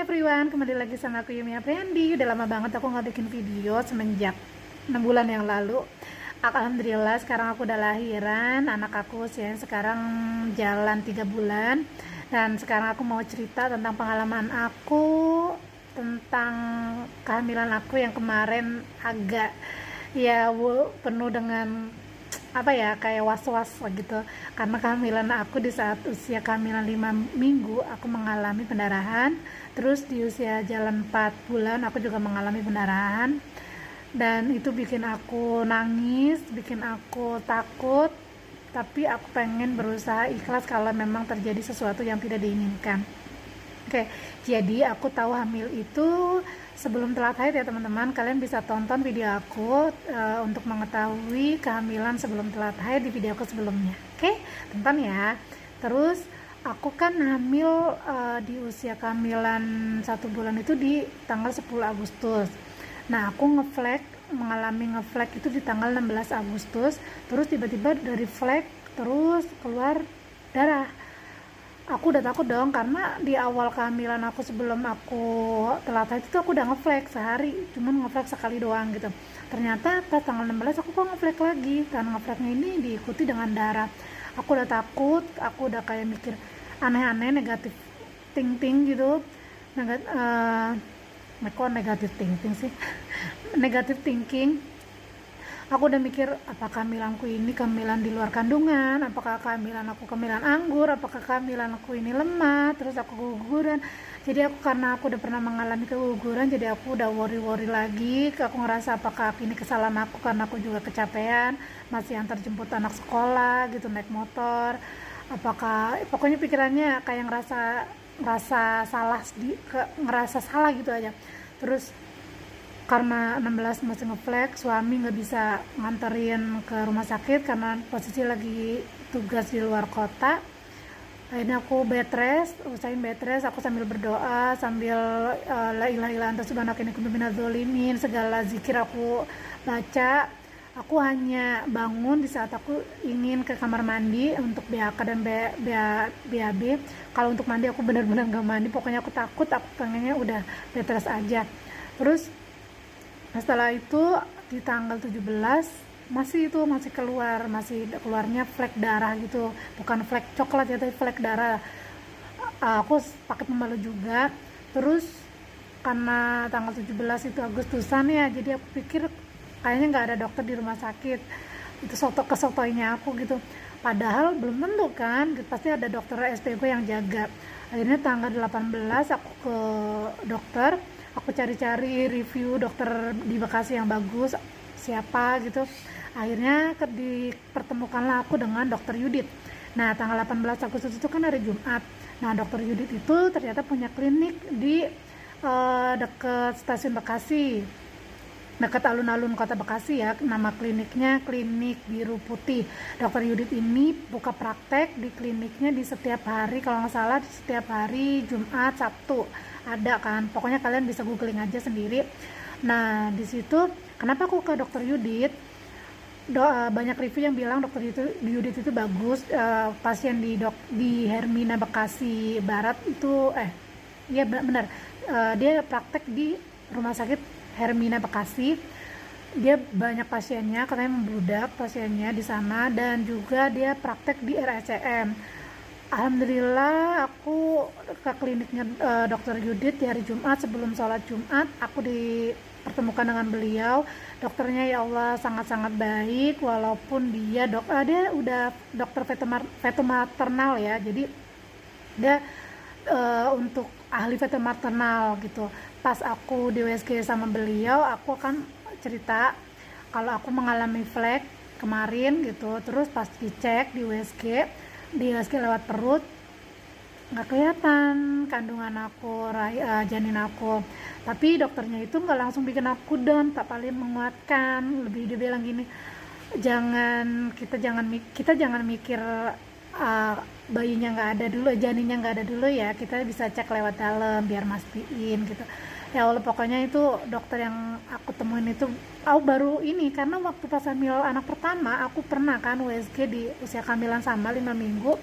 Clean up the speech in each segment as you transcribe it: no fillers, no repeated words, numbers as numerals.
everyone, kembali lagi sama aku Yumi Apriandi. Udah lama banget aku nggak bikin video semenjak 6 bulan yang lalu. Alhamdulillah sekarang aku udah lahiran, anak aku usianya sekarang jalan 3 bulan. Dan sekarang aku mau cerita tentang pengalaman aku, tentang kehamilan aku yang kemarin agak penuh dengan kayak was-was gitu, karena kehamilan aku di saat usia kehamilan 5 minggu aku mengalami pendarahan, terus di usia jalan 4 bulan aku juga mengalami pendarahan, dan itu bikin aku nangis, bikin aku takut, tapi aku pengen berusaha ikhlas kalau memang terjadi sesuatu yang tidak diinginkan. Oke, jadi aku tahu hamil itu sebelum telat haid ya teman-teman. Kalian bisa tonton video aku untuk mengetahui kehamilan sebelum telat haid di video aku sebelumnya. Oke, tonton ya. Terus aku kan hamil di usia kehamilan 1 bulan itu di tanggal 10 Agustus. Nah, aku mengalami ngeflag itu di tanggal 16 Agustus. Terus tiba-tiba dari flag terus keluar darah. Aku udah takut dong, karena di awal kehamilan aku sebelum aku telat haid itu aku udah ngeflag sehari, cuman ngeflag sekali doang gitu. Ternyata pas tanggal 16 aku kok ngeflag lagi, dan ngeflagnya ini diikuti dengan darah. Aku udah takut, aku udah kayak mikir aneh-aneh, negatif thinking gitu. Negatif thinking sih negatif thinking. Aku udah mikir, apakah kehamilanku ini kehamilan di luar kandungan, apakah kehamilan aku kehamilan anggur, apakah kehamilan aku ini lemah, terus aku keguguran. Jadi karena aku udah pernah mengalami keguguran, jadi aku udah worry lagi. Aku ngerasa apakah ini kesalahan aku, karena aku juga kecapean, masih antar jemput anak sekolah gitu, naik motor. Pokoknya pikirannya kayak ngerasa salah gitu aja. Terus karena 16 masih ngeflag, suami nggak bisa nganterin ke rumah sakit karena posisi lagi tugas di luar kota. Akhirnya aku usahain bed rest, aku sambil berdoa, sambil la ilaha illa anta subhanaka inni kuntu minadz dzalimin, segala zikir aku baca. Aku hanya bangun di saat aku ingin ke kamar mandi untuk BAK dan BAB. Kalau untuk mandi aku benar-benar nggak mandi, pokoknya aku takut, aku pengennya udah bed rest aja. Terus setelah itu di tanggal 17 masih keluarnya flek darah gitu, bukan flek coklat ya, tapi flek darah. Aku pakai pembalut juga. Terus karena tanggal 17 itu Agustusan ya, jadi aku pikir kayaknya nggak ada dokter di rumah sakit. Itu kesotoinya aku gitu, padahal belum tentu kan, pasti ada dokter SPB yang jaga. Akhirnya tanggal 18 aku ke dokter, aku cari-cari review dokter di Bekasi yang bagus, siapa gitu. Akhirnya dipertemukanlah aku dengan dokter Yudit. Nah, tanggal 18 Agustus itu kan hari Jumat. Nah, dokter Yudit itu ternyata punya klinik di dekat stasiun Bekasi, dekat alun-alun kota Bekasi ya. Nama kliniknya Klinik Biru Putih. Dokter Yudit ini buka praktek di kliniknya di setiap hari, kalau nggak salah di setiap hari Jumat, Sabtu ada kan. Pokoknya kalian bisa googling aja sendiri. Nah, di situ kenapa aku ke dokter Yudit? Banyak review yang bilang dokter Yudit itu bagus. Pasien di Hermina Bekasi Barat itu iya benar. Dia praktek di rumah sakit Hermina Bekasi. Dia banyak pasiennya, katanya membludak pasiennya di sana, dan juga dia praktek di RSCM. Alhamdulillah aku ke kliniknya dokter Yudit di hari Jumat. Sebelum sholat Jumat aku dipertemukan dengan beliau. Dokternya ya Allah sangat-sangat baik, walaupun dia udah dokter feto maternal ya, jadi dia untuk ahli feto maternal gitu. Pas aku di USG sama beliau, aku akan cerita kalau aku mengalami flag kemarin gitu. Terus pas dicek di USG lewat perut nggak kelihatan kandungan aku, janin aku. Tapi dokternya itu nggak langsung bikin aku down, tak paling menguatkan. Dia bilang gini, kita jangan mikir bayinya nggak ada dulu, janinnya nggak ada dulu ya, kita bisa cek lewat dalam biar mastiin gitu. Ya Allah, pokoknya itu dokter yang aku temuin itu, aku baru ini, karena waktu pas hamil anak pertama aku pernah kan USG di usia kehamilan sama 5 minggu.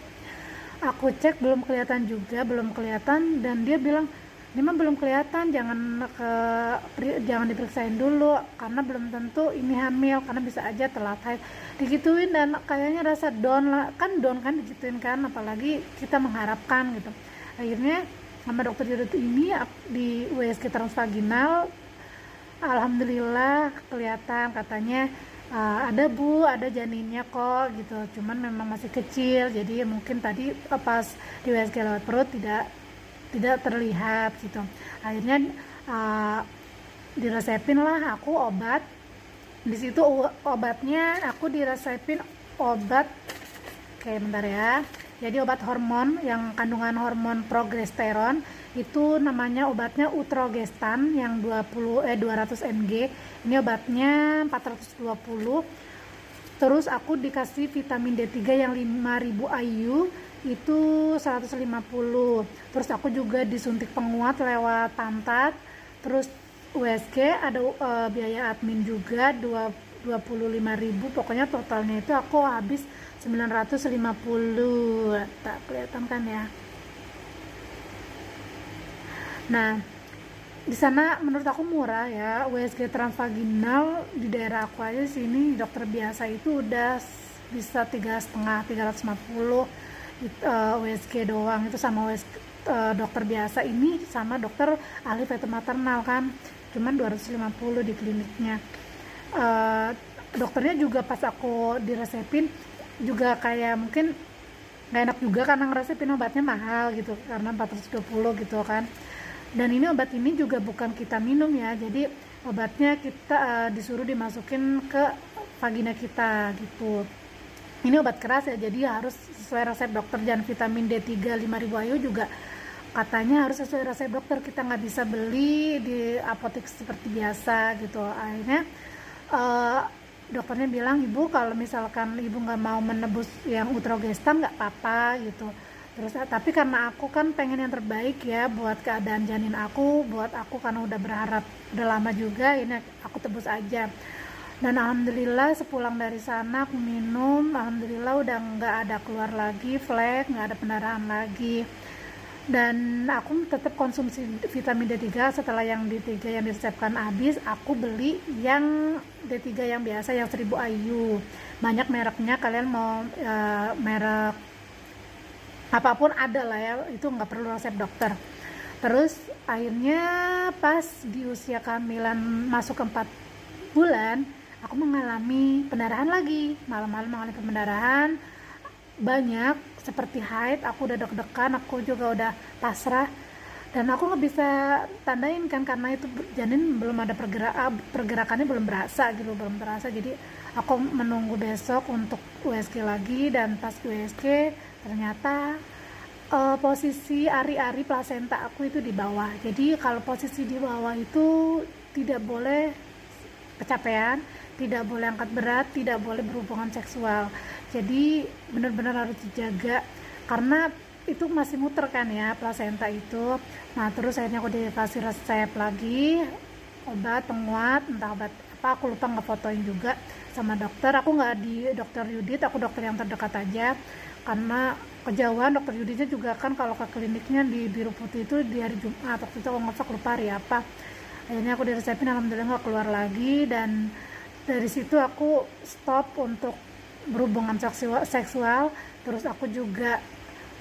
Aku cek belum kelihatan, dan dia bilang ini mah belum kelihatan, jangan diperiksain dulu karena belum tentu ini hamil, karena bisa aja telat haid digituin. Dan kayaknya rasa down kan digituin kan, apalagi kita mengharapkan gitu. Akhirnya sama dokter Yudit ini di USG transvaginal, alhamdulillah kelihatan, katanya ada bu, ada janinnya kok gitu, cuman memang masih kecil, jadi mungkin tadi pas di USG lewat perut tidak terlihat gitu. Akhirnya diresepin lah aku obat. Di situ obatnya aku diresepin obat kayak bentar ya. Jadi obat hormon yang kandungan hormon progesteron itu namanya obatnya Utrogestan yang 200 mg. Ini obatnya 420. Terus aku dikasih vitamin D3 yang 5000 IU itu 150. Terus aku juga disuntik penguat lewat pantat. Terus USG ada biaya admin juga 25.000. Pokoknya totalnya itu aku habis 950. Tak kelihatan kan ya. Nah, di sana menurut aku murah ya. USG transvaginal di daerah aku aja sini dokter biasa itu udah bisa 350 USG doang. Itu sama dokter biasa, ini sama dokter ahli fetal maternal kan cuman 250 di kliniknya. Dokternya juga pas aku diresepin juga kayak mungkin gak enak juga karena ngeresepin obatnya mahal gitu, karena 420 gitu kan. Dan ini obat ini juga bukan kita minum ya, jadi obatnya kita disuruh dimasukin ke vagina kita gitu. Ini obat keras ya, jadi harus sesuai resep dokter. Dan vitamin D3 5000 IU juga katanya harus sesuai resep dokter, kita nggak bisa beli di apotek seperti biasa gitu. Akhirnya dokternya bilang, ibu kalau misalkan ibu nggak mau menebus yang Utrogestan nggak apa-apa gitu. Terus tapi karena aku kan pengen yang terbaik ya buat keadaan janin aku, buat aku karena udah berharap udah lama juga, ini aku tebus aja. Dan alhamdulillah sepulang dari sana aku minum, alhamdulillah udah nggak ada keluar lagi flek, nggak ada pendarahan lagi. Dan aku tetap konsumsi vitamin D3. Setelah yang D3 yang diresepkan habis, aku beli yang D3 yang biasa yang 1000 IU. Banyak mereknya, kalian mau merek apapun ada lah ya, itu nggak perlu resep dokter. Terus akhirnya pas di usia kehamilan masuk ke 4 bulan, aku mengalami pendarahan lagi. Malam-malam mengalami pendarahan banyak seperti haid. Aku udah deg-degan, aku juga udah pasrah, dan aku nggak bisa tandain kan karena itu janin belum ada pergerakannya belum berasa. Jadi aku menunggu besok untuk USG lagi. Dan pas USG ternyata posisi ari-ari plasenta aku itu di bawah. Jadi kalau posisi di bawah itu tidak boleh kecapean, tidak boleh angkat berat, tidak boleh berhubungan seksual. Jadi benar-benar harus dijaga karena itu masih muter kan ya plasenta itu. Nah terus akhirnya aku dikasih resep lagi obat penguat, entah obat apa aku lupa, ngefotoin juga sama dokter. Aku nggak di dokter Yudit, aku dokter yang terdekat aja karena kejauhan. Dokter Yuditnya juga kan kalau ke kliniknya di Biru Putih itu di hari Jumat, waktu itu aku nggak lupa hari apa. Akhirnya aku diresepin, alhamdulillah nggak keluar lagi. Dan dari situ aku stop untuk berhubungan seksual. Terus aku juga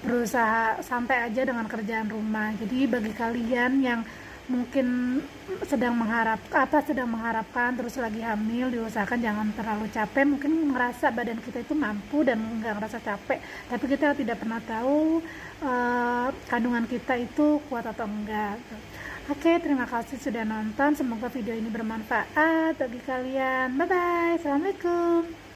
berusaha santai aja dengan kerjaan rumah. Jadi bagi kalian yang mungkin sedang mengharapkan terus lagi hamil, diusahakan jangan terlalu capek. Mungkin ngerasa badan kita itu mampu dan nggak ngerasa capek, tapi kita tidak pernah tahu kandungan kita itu kuat atau enggak. Oke, terima kasih sudah nonton. Semoga video ini bermanfaat bagi kalian. Bye bye. Assalamualaikum.